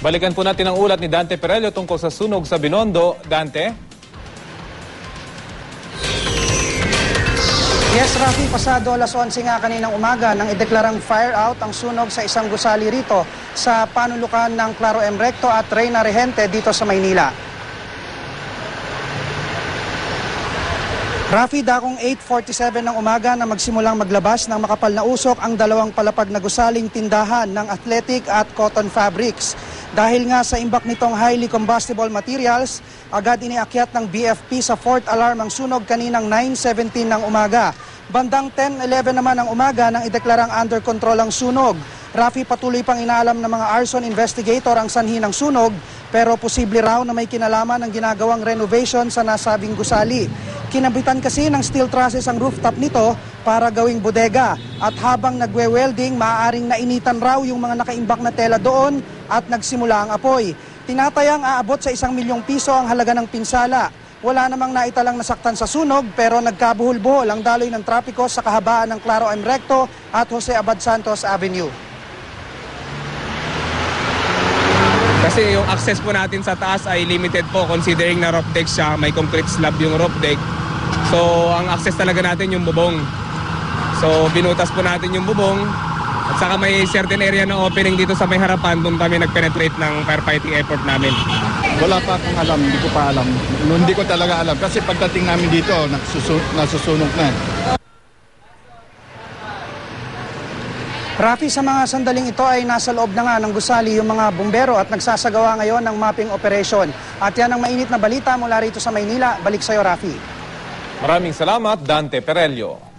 Balikan po natin ang ulat ni Dante Perello tungkol sa sunog sa Binondo. Dante? Yes, Rafi, pasado alas 11 nga kaninang umaga nang ideklarang fire out ang sunog sa isang gusali rito sa panulukan ng Claro M. Recto at Reyna Regente dito sa Maynila. Rafi, dakong 8:47 ng umaga na magsimulang maglabas ng makapal na usok ang dalawang palapag na gusaling tindahan ng athletic at cotton fabrics. Dahil nga sa imbak nitong highly combustible materials, agad iniakyat ng BFP sa fourth alarm ang sunog kaninang 9:17 ng umaga. Bandang 10:11 naman ng umaga nang ideklarang under control ang sunog. Rafi, patuloy pang inaalam ng mga arson investigator ang sanhi ng sunog, pero posible raw na may kinalaman ang ginagawang renovation sa nasabing gusali. Kinabitan kasi ng steel trusses ang rooftop nito para gawing bodega, at habang nagwe-welding, maaaring nainitan raw yung mga nakaimbak na tela doon at nagsimula ang apoy. Tinatayang aabot sa 1 milyong piso ang halaga ng pinsala. Wala namang naitalang nasaktan sa sunog, pero nagkabuhol-buhol ang daloy ng trapiko sa kahabaan ng Claro M. Recto at Jose Abad Santos Avenue. Kasi yung access po natin sa taas ay limited po considering na roof deck siya, may concrete slab yung roof deck. So ang access talaga natin yung bubong. So binutas po natin yung bubong at saka may certain area na opening dito sa may harapan, doon kami nag-penetrate ng firefighting effort namin. Wala pa akong alam, hindi ko pa alam. Hindi ko talaga alam kasi pagdating namin dito, nasusunog na. Rafi, sa mga sandaling ito ay nasa loob na nga ng gusali yung mga bumbero at nagsasagawa ngayon ng mapping operation. At yan ang mainit na balita mula rito sa Maynila. Balik sa'yo, Rafi. Maraming salamat, Dante Perello.